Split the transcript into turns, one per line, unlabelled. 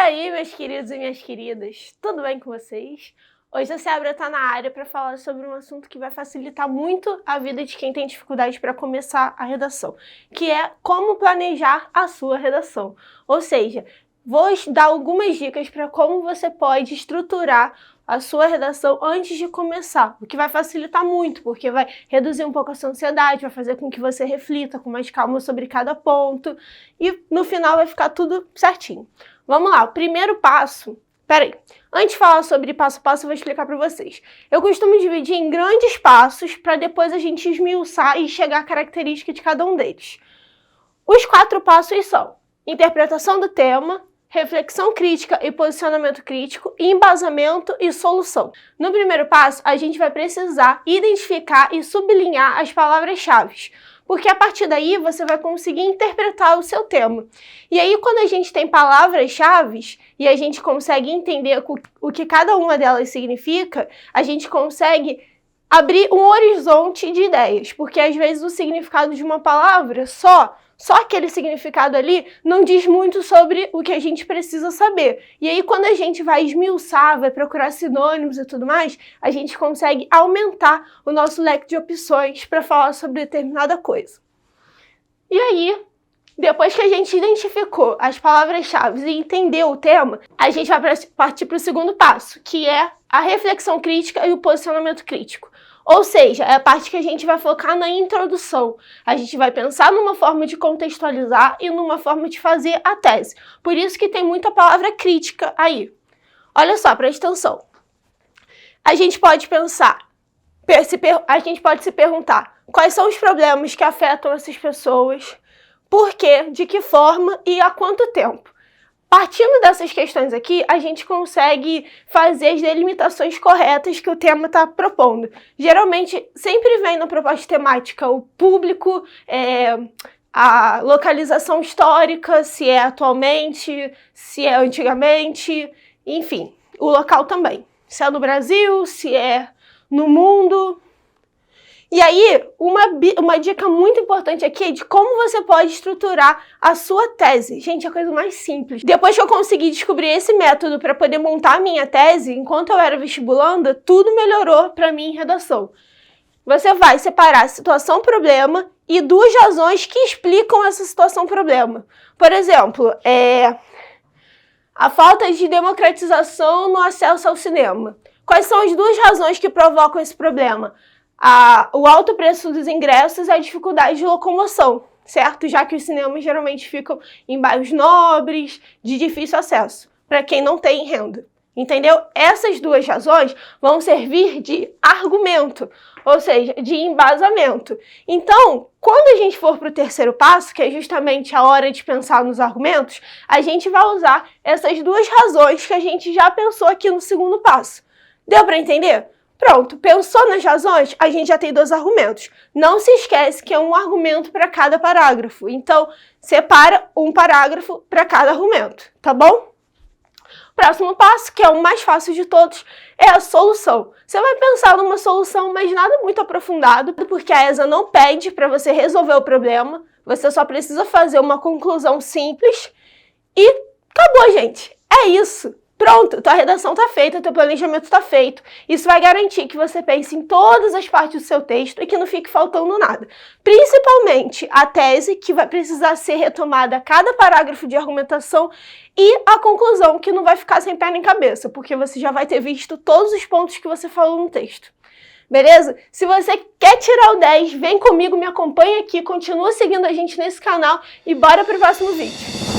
aí, meus queridos e minhas queridas, tudo bem com vocês? Hoje a Seabra está na área para falar sobre um assunto que vai facilitar muito a vida de quem tem dificuldade para começar a redação, que é como planejar a sua redação. Ou seja, vou dar algumas dicas para como você pode estruturar a sua redação antes de começar, o que vai facilitar muito, porque vai reduzir um pouco a sua ansiedade, vai fazer com que você reflita com mais calma sobre cada ponto e no final vai ficar tudo certinho. Vamos lá, o primeiro passo... Peraí, antes de falar sobre passo a passo, eu vou explicar para vocês. Eu costumo dividir em grandes passos para depois a gente esmiuçar e chegar à característica de cada um deles. Os 4 passos são interpretação do tema, reflexão crítica e posicionamento crítico, embasamento e solução. No primeiro passo, a gente vai precisar identificar e sublinhar as palavras-chave, porque a partir daí você vai conseguir interpretar o seu tema. E aí, quando a gente tem palavras-chave e a gente consegue entender o que cada uma delas significa, a gente consegue abrir um horizonte de ideias, porque às vezes o significado de uma palavra só aquele significado ali não diz muito sobre o que a gente precisa saber. E aí, quando a gente vai esmiuçar, vai procurar sinônimos e tudo mais, a gente consegue aumentar o nosso leque de opções para falar sobre determinada coisa. E aí, depois que a gente identificou as palavras-chave e entendeu o tema, a gente vai partir para o segundo passo, que é a reflexão crítica e o posicionamento crítico. Ou seja, é a parte que a gente vai focar na introdução. A gente vai pensar numa forma de contextualizar e numa forma de fazer a tese. Por isso que tem muita palavra crítica aí. Olha só, presta atenção. A gente pode se perguntar quais são os problemas que afetam essas pessoas, por quê, de que forma e há quanto tempo. Partindo dessas questões aqui, a gente consegue fazer as delimitações corretas que o tema está propondo. Geralmente, sempre vem na proposta temática o público, a localização histórica, se é atualmente, se é antigamente, enfim, o local também. Se é no Brasil, se é no mundo... E aí, uma dica muito importante aqui é de como você pode estruturar a sua tese. Gente, é a coisa mais simples. Depois que eu consegui descobrir esse método para poder montar a minha tese, enquanto eu era vestibulanda, tudo melhorou para mim em redação. Você vai separar situação-problema e 2 razões que explicam essa situação-problema. Por exemplo, a falta de democratização no acesso ao cinema. Quais são as 2 razões que provocam esse problema? O alto preço dos ingressos e a dificuldade de locomoção, certo? Já que os cinemas geralmente ficam em bairros nobres, de difícil acesso, para quem não tem renda. Entendeu? Essas 2 razões vão servir de argumento, ou seja, de embasamento. Então, quando a gente for para o terceiro passo, que é justamente a hora de pensar nos argumentos, a gente vai usar essas 2 razões que a gente já pensou aqui no segundo passo. Deu para entender? Pronto, pensou nas razões? A gente já tem 2 argumentos. Não se esquece que é um argumento para cada parágrafo. Então, separa um parágrafo para cada argumento, tá bom? Próximo passo, que é o mais fácil de todos, é a solução. Você vai pensar numa solução, mas nada muito aprofundado, porque a ESA não pede para você resolver o problema. Você só precisa fazer uma conclusão simples e acabou, gente. É isso. Pronto, tua redação está feita, teu planejamento está feito. Isso vai garantir que você pense em todas as partes do seu texto e que não fique faltando nada. Principalmente a tese, que vai precisar ser retomada a cada parágrafo de argumentação, e a conclusão, que não vai ficar sem pé nem cabeça, porque você já vai ter visto todos os pontos que você falou no texto. Beleza? Se você quer tirar o 10, vem comigo, me acompanha aqui, continua seguindo a gente nesse canal e bora pro próximo vídeo.